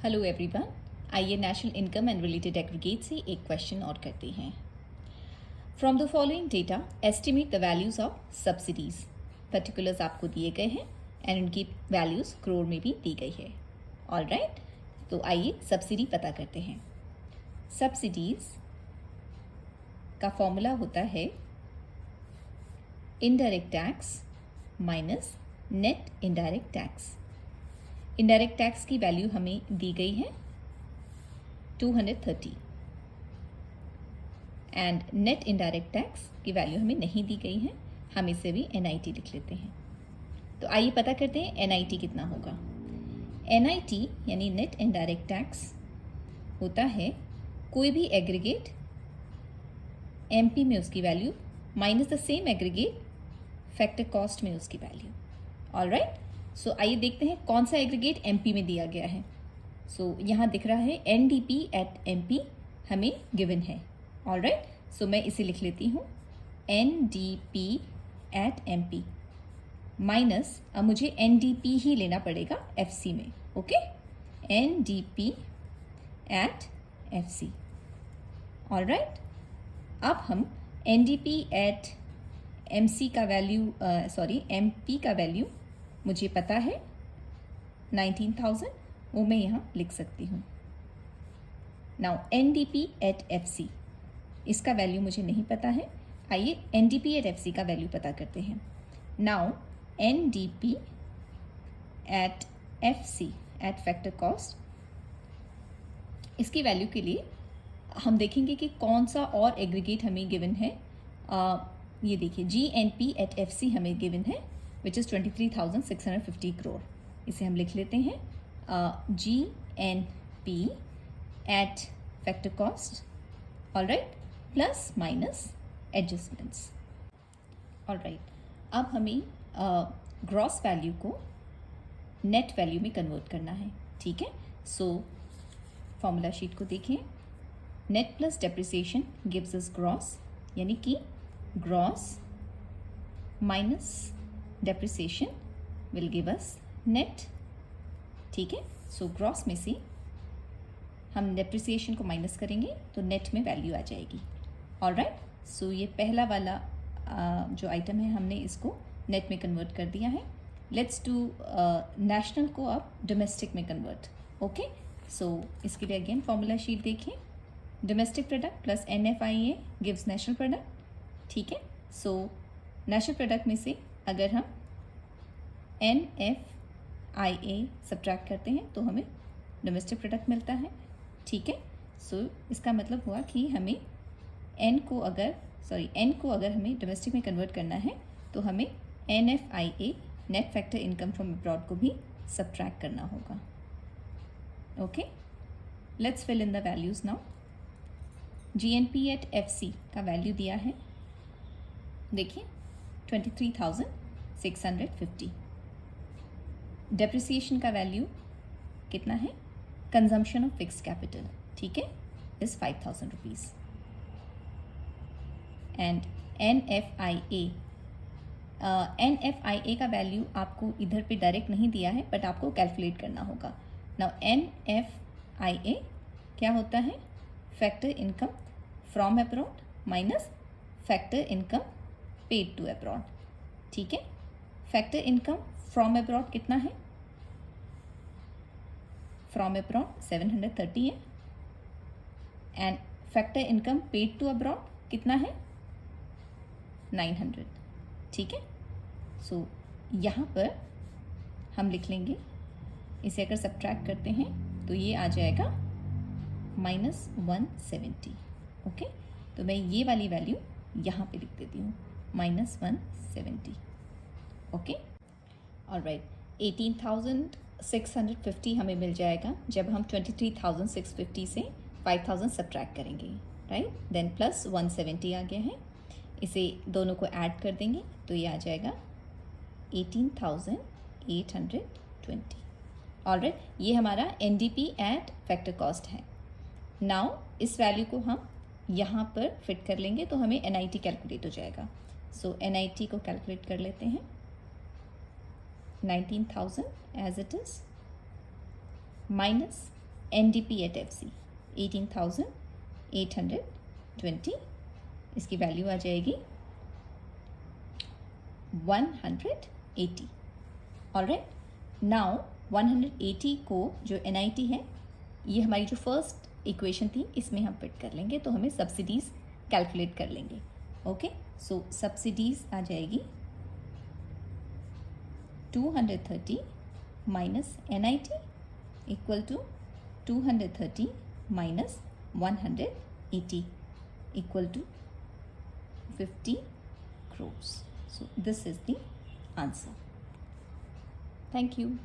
Hello everyone, आइए national income and related aggregate से एक क्वेश्चन और करते हैं। From the following data estimate the values of subsidies. Particulars आपको दिए गए हैं एंड उनकी वैल्यूज करोड़ में भी दी गई है। ऑल राइट, तो आइए सब्सिडी पता करते हैं। सब्सिडीज का फॉर्मूला होता है indirect tax minus net indirect tax. Indirect tax की वैल्यू हमें दी गई है 230 एंड नेट इनडायरेक्ट टैक्स की वैल्यू हमें नहीं दी गई है। हम इसे भी NIT लिख लेते हैं। तो आइए पता करते हैं NIT कितना होगा। NIT यानी नेट इनडायरेक्ट टैक्स होता है कोई भी एग्रीगेट MP में उसकी value minus the same aggregate factor cost में उसकी वैल्यू। ऑल राइट, सो आइए देखते हैं कौन सा एग्रीगेट MP में दिया गया है। सो यहाँ दिख रहा है NDP एट MP हमें गिवन है। ऑल राइट, सो मैं इसे लिख लेती हूँ NDP एट MP माइनस, अब मुझे NDP ही लेना पड़ेगा FC में। Okay, NDP at FC। All right, अब हम NDP एट MC का वैल्यू MP का वैल्यू मुझे पता है 19,000, वो मैं यहाँ लिख सकती हूँ। नाउ NDP एट FC इसका वैल्यू मुझे नहीं पता है। आइए NDP एट FC का वैल्यू पता करते हैं। Now NDP at FC at factor cost, इसकी वैल्यू के लिए हम देखेंगे कि कौन सा और एग्रीगेट हमें गिवन है। ये देखिए GNP एट FC हमें गिवन है विच इज़ 23,650 करोड़। इसे हम लिख लेते हैं GNP eight factor cost. All right, plus minus adjustments. All right, अब हमें ग्रॉस वैल्यू को नेट वैल्यू में कन्वर्ट करना है। ठीक है, सो फॉर्मूला शीट को देखें। Net plus depreciation gives us gross, यानी कि gross minus depreciation will give us net. ठीक है, सो ग्रॉस में से हम डेप्रिसिएशन को माइनस करेंगे तो नेट में वैल्यू आ जाएगी। ऑल राइट, सो ये पहला वाला जो आइटम है हमने इसको नेट में कन्वर्ट कर दिया है। लेट्स डू नेशनल को अब डोमेस्टिक में कन्वर्ट। ओके, सो इसके लिए अगेन फॉर्मूला शीट देखिए। Domestic product plus NFIA gives national product. ठीक है, सो नेशनल प्रोडक्ट में से अगर हम NFIA सब्ट्रैक्ट करते हैं तो हमें डोमेस्टिक प्रोडक्ट मिलता है। ठीक है, सो इसका मतलब हुआ कि हमें N को अगर हमें डोमेस्टिक में कन्वर्ट करना है तो हमें NFIA net factor income from abroad को भी सब्ट्रैक्ट करना होगा। Okay, let's fill in the values now. GNP at FC का वैल्यू दिया है, देखिए 23,650। डेप्रिसिएशन का वैल्यू कितना है, कंजम्पशन ऑफ फिक्स कैपिटल, ठीक है, इज 5,000 रुपीज़। एंड NFIA का वैल्यू आपको इधर पे डायरेक्ट नहीं दिया है बट आपको कैलकुलेट करना होगा। नाउ NFIA क्या होता है, factor income from abroad minus factor income paid to abroad. ठीक है, फैक्टर इनकम फ्रॉम अब्रॉड कितना है, फ्रॉम अब्रॉड 730 है and factor income paid to abroad कितना है 900। ठीक है, सो यहाँ पर हम लिख लेंगे, इसे अगर सब्ट्रैक्ट करते हैं तो ये आ जाएगा -170। ओके, तो मैं ये वाली वैल्यू यहाँ पे लिख देती हूँ -170। ओके, ऑलराइट, 18,650 हमें मिल जाएगा जब हम 23,650 से 5,000 सब्ट्रैक्ट करेंगे। राइट, देन प्लस 170 आ गया है, इसे दोनों को ऐड कर देंगे तो ये आ जाएगा 18,820। ऑलराइट, ये हमारा NDP एट फैक्टर कॉस्ट है। नाउ इस वैल्यू को हम यहाँ पर फिट कर लेंगे तो हमें NIT कैलकुलेट हो जाएगा। सो NIT को कैलकुलेट कर लेते हैं। 19,000 as it is minus NDP at FC 18,820, इसकी वैल्यू आ जाएगी 180. ऑलराइट, नाउ 180 को जो NIT है, ये हमारी जो फर्स्ट इक्वेशन थी इसमें हम फिट कर लेंगे, तो हमें सब्सिडीज़ कैलकुलेट कर लेंगे. ओके, सो सब्सिडीज़ आ जाएगी 230 minus NIT equal to 230 minus 180 equal to 50 crores. So this is the answer. Thank you.